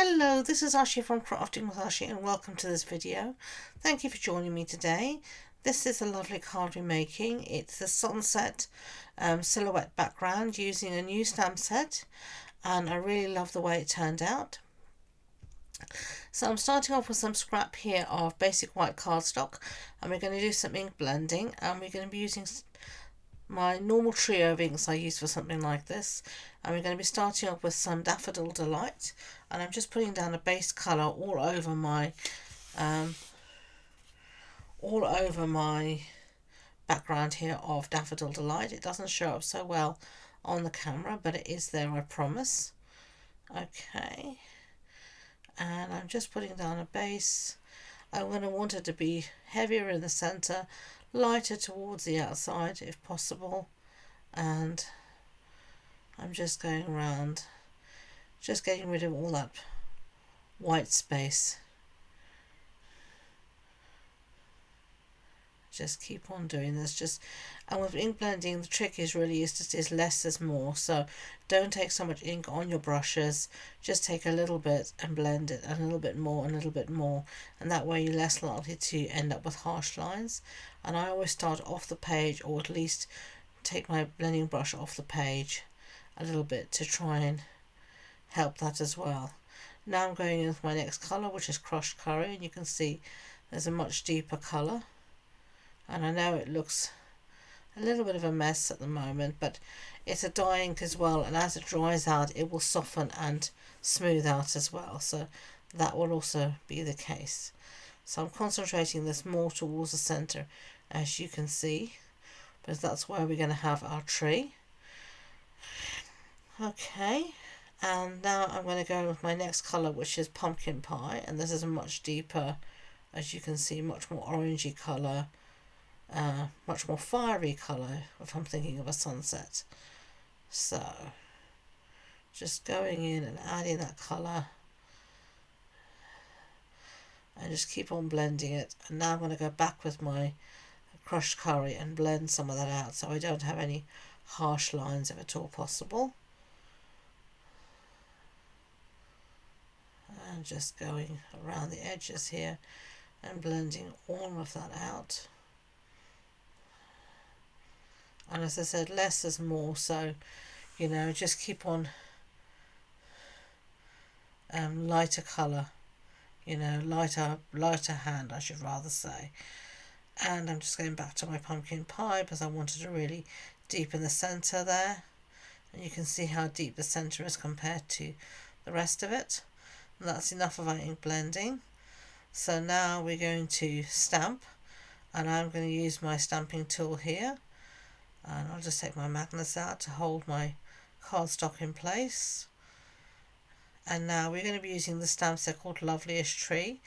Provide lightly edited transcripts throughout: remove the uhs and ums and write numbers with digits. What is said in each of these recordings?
Hello, this is Ashee from Crafting with Ashee and welcome to this video. Thank you for joining me today. This is a lovely card we're making. It's a sunset silhouette background using a new stamp set, and I really love the way it turned out. So I'm starting off with some scrap here of basic white cardstock, and we're going to do some ink blending, and we're going to be using my normal trio of inks I use for something like this, and we're going to be starting off with some Daffodil Delight, and I'm just putting down a base colour all over my background here of Daffodil Delight. It doesn't show up so well on the camera, but it is there, I promise. Okay, and I'm just putting down a base. I'm going to want it to be heavier in the centre, lighter towards the outside if possible, and I'm just going around, just getting rid of all that white space. Just keep on doing this. And with ink blending, the trick is less is more. So don't take so much ink on your brushes. Just take a little bit and blend it, and a little bit more and a little bit more, and that way you're less likely to end up with harsh lines. And I always start off the page, or at least take my blending brush off the page a little bit to try and help that as well. Now I'm going in with my next colour, which is crushed curry, and you can see there's a much deeper colour. And I know it looks a little bit of a mess at the moment, but it's a dye ink as well, and as it dries out it will soften and smooth out as well, so that will also be the case. So I'm concentrating this more towards the centre, as you can see, because that's where we're going to have our tree. Okay, and now I'm going to go with my next colour, which is pumpkin pie, and this is a much deeper, as you can see, much more orangey colour. Much more fiery colour if I'm thinking of a sunset. So just going in and adding that colour and just keep on blending it. And now I'm going to go back with my crushed curry and blend some of that out so I don't have any harsh lines if at all possible. And just going around the edges here and blending all of that out. And as I said, less is more, so just keep on lighter colour, lighter hand, I should rather say. And I'm just going back to my pumpkin pie because I wanted to really deepen the centre there, and you can see how deep the centre is compared to the rest of it. And that's enough of our ink blending. So now we're going to stamp, and I'm going to use my stamping tool here. And I'll just take my magnets out to hold my cardstock in place. And now we're going to be using the stamp set called Loveliest Tree.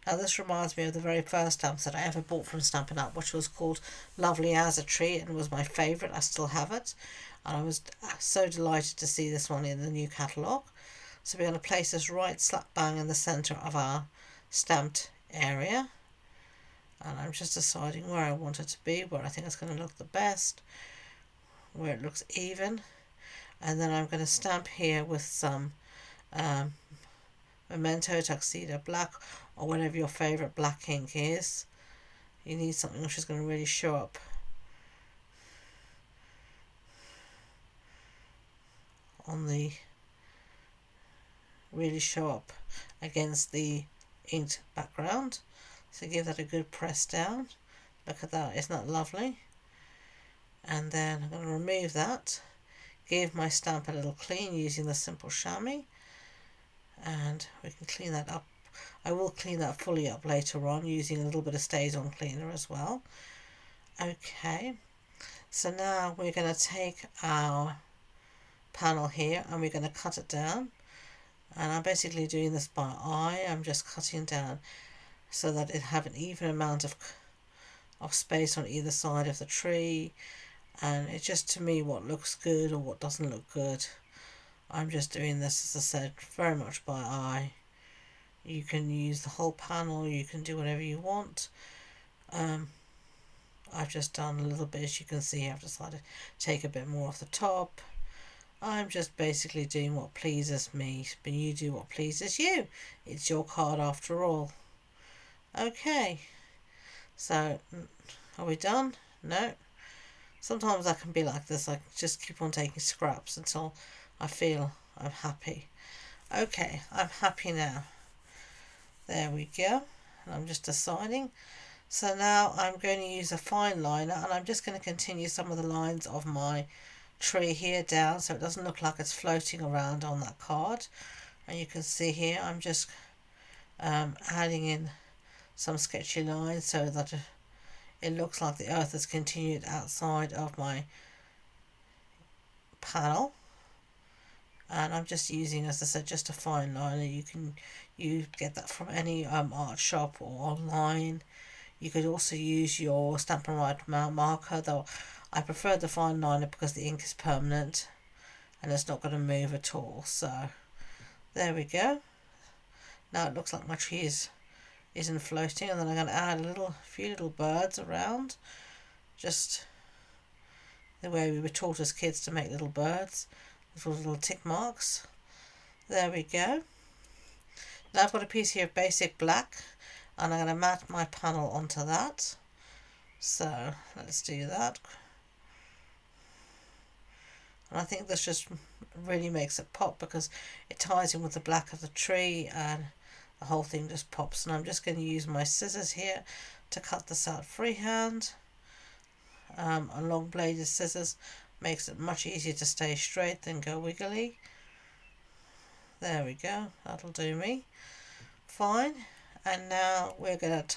Now this reminds me of the very first stamp set I ever bought from Stampin' Up, which was called Lovely as a Tree, and was my favourite. I still have it, and I was so delighted to see this one in the new catalogue. So we're going to place this right slap bang in the centre of our stamped area. And I'm just deciding where I want it to be, where I think it's going to look the best, where it looks even. And then I'm going to stamp here with some Memento Tuxedo Black, or whatever your favourite black ink is. You need something which is going to really show up against the inked background. So give that a good press down. Look at that, isn't that lovely? And then I'm going to remove that, give my stamp a little clean using the simple chamois, and we can clean that up. I will clean that fully up later on using a little bit of StazOn cleaner as well. Okay, so now we're going to take our panel here and we're going to cut it down, and I'm basically doing this by eye. I'm just cutting down so that it have an even amount of space on either side of the tree, and it's just, to me, what looks good or what doesn't look good. I'm just doing this, as I said, very much by eye. You can use the whole panel, you can do whatever you want. I've just done a little bit, as you can see. I've decided to take a bit more off the top, I'm just basically doing what pleases me, but you do what pleases you. It's your card after all. Okay, so are we done? No. Sometimes I can be like this. I just keep on taking scraps until I feel I'm happy. Okay, I'm happy now. There we go. And I'm just deciding. So now I'm going to use a fine liner, and I'm just going to continue some of the lines of my tree here down so it doesn't look like it's floating around on that card. And you can see here I'm just adding in some sketchy lines so that it looks like the earth has continued outside of my panel. And I'm just using, as I said, just a fine liner. You get that from any art shop or online. You could also use your Stampin' Up marker, though I prefer the fine liner because the ink is permanent and it's not going to move at all. So there we go. Now it looks like my tree isn't floating, and then I'm going to add a few little birds around, just the way we were taught as kids to make little birds, little tick marks. There we go. Now I've got a piece here of basic black, and I'm going to mat my panel onto that. So let's do that. And I think this just really makes it pop because it ties in with the black of the tree and the whole thing just pops. And I'm just going to use my scissors here to cut this out freehand. A long bladed scissors makes it much easier to stay straight than go wiggly. There we go, that'll do me fine. And now we're going to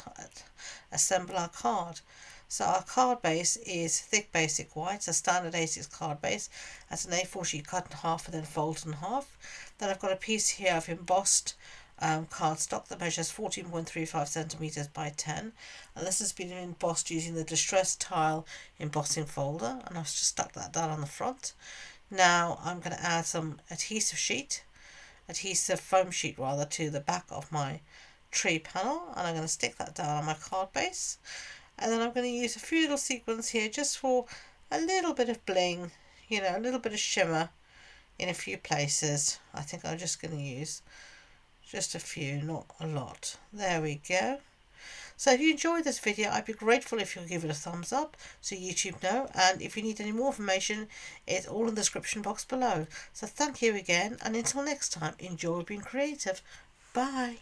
assemble our card. So our card base is thick basic white, it's a standard A6 card base. That's an A4 sheet cut in half and then folded in half. Then I've got a piece here of embossed cardstock that measures 14.35 centimeters by 10, and this has been embossed using the Distress Tile embossing folder, and I've just stuck that down on the front. Now I'm going to add some adhesive foam sheet rather, to the back of my tree panel, and I'm going to stick that down on my card base. And then I'm going to use a few little sequins here just for a little bit of bling, a little bit of shimmer in a few places. I think I'm just going to use just a few, not a lot. There we go. So if you enjoyed this video, I'd be grateful if you'll give it a thumbs up so YouTube know. And if you need any more information, it's all in the description box below. So thank you again, and until next time, enjoy being creative. Bye.